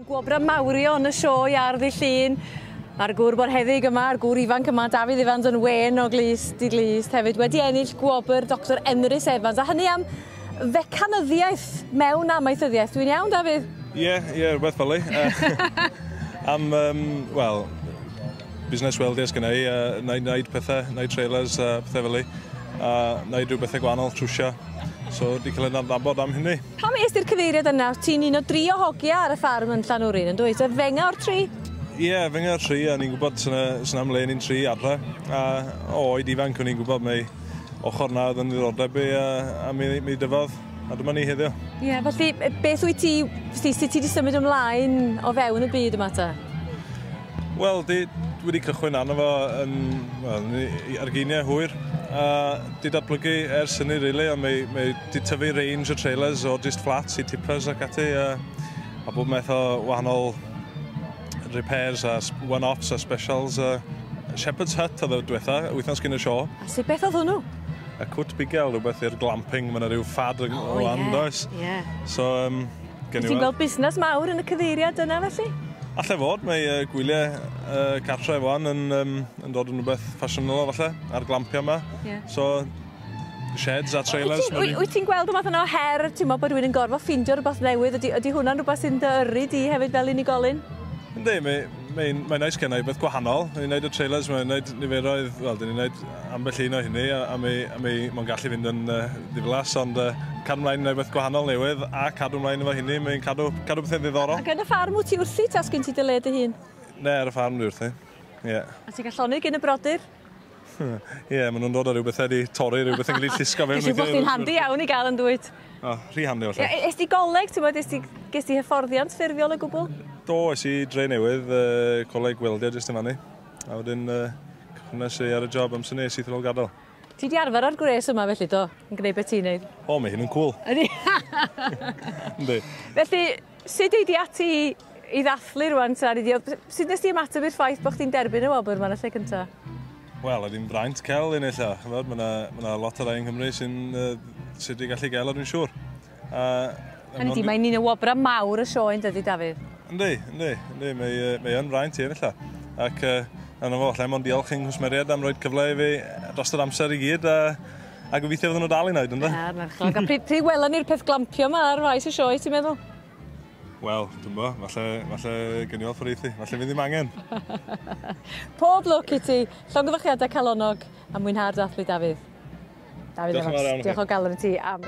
Gwobra mawrio yn y sioe ar ddi llun. Mae'r gŵr borheddig yma, a'r gŵr ifanc yma, Dafydd Evans yn wen o Glist i Glist hefyd, wedi ennill gwobr Dr Emrys Evans, a hynny am fecanyddiaeth mewn amaethyddiaeth. Dwi'n iawn, Dafydd? Ie, rhywbeth fel wel, busnes weldio sgynna i, wneud pethau, wneud trailers, pethau fel a wneud rhyw bethau gwahanol, trwsio. So, di cael ei nabod am hynny. Pam est i'r cyfeiriad yna? Ti'n un o 3 o hogia ar y ffarm yn Llanwrin, yn dweud? Y fenga o'r 3? Ie, fenga o'r 3, a ni'n gwybod sy'n am le ni'n 3 adre. A oed ifanc o'n i'n gwybod mai ochr na oedd yn ddiddordeb i a mi dyfodd. A dyma ni heddiw. Ie, felly beth wyt ti, sut ti wedi symud ymlaen o fewn y byd yma ta? Wel, wedi cychwyn arno fo ar geiniau hwyr. A di datblygu ers hynny, really, a mae di tyfu range o trailers o just flats i tippers ac ati, a bob meth o wahanol repairs a one-offs a specials. Shepherd's Hut oedd y diwetha, wythnos gyn y sio. A sut beth oedd hwnnw? A cwt bigel, rhywbeth i'r glamping, mae yna rhyw ffad o andoes. So, ti'n gweld busnes mawr yn y cyfeiriad yna felly? Alle fod, mae gwyliau cartre efo yn dod yn rhywbeth ffasiynol falle, ar glampio yma. So, sheds a trailers. Wyt ti'n gweld rhywbeth yna o her, ti'n meddwl bod rhywun yn gorfod ffindio rhywbeth newydd? Ydy hwnna'n rhywbeth sy'n dy yrru di hefyd fel unigolyn? Ynddi, mae'n neis gen i beth gwahanol. Ni'n gwneud y trailers, mae'n gwneud niferoedd, wel, dyn ni'n gwneud ambell un o hynny, a mae'n gallu fynd yn ddiflas, ond cadw ymlaen yn beth gwahanol newydd, a cadw ymlaen efo hynny, mae'n cadw bethau ddiddorol. Ac yn y ffarm wyt ti wrthi tas gen ti dy le dy hun? Ne, ar y ffarm dwi wrthi, ie. A ti'n gallu llonydd gen y brodyr? Ie, maen nhw'n dod o rhyw bethau di torri, rhyw bethau yn cael ei llusgo fewn. Dwi'n bod chi'n handi iawn i gael yn dweud. O, rhy handi o lle. Est ti goleg, ti'n bod, ges ti hyfforddiant ffurfiol y gwbl? Do, es i dre newydd, coleg weldio jyst yn fannu. A wedyn, cychwynnes i ar y job amser nes i ddol gadael. Ti di arfer ar gwres yma felly do, yn gwneud beth ti'n neud? O, mae hyn yn cool. Ydy? Yndi. Felly, sut ei di ati i ddathlu rwan? Sut nes ti ymateb i'r ffaith bod chdi'n derbyn y wobr yma yn y lle cyntaf? Wel, ydy'n braint cael un eich. Mae lot o rai yng Nghymru sy'n wedi gallu gael ar yn siŵr. Hynny di, mae'n un o wobra mawr y sioe yn dydy, Dafydd? Yndi. Mae yn braint i un eich. Ac yna fo, lle mae'n diolch yn nghwsmeriad am roed cyfle i fi dros yr amser i gyd a gobeithio fydden nhw dal i wneud, ynddo? Merchlog. A pryd welon ni'r peth glampio yma ar faes y sioe, ti'n meddwl? Wel, dwi'n bo, falle gyniol ffordd falle fydd ddim angen. Pob lwc i ti, llongyfachiadau calonog a mwynhau'r dathlu, Dafydd. Dafydd Evans, diolch o galon i ti am...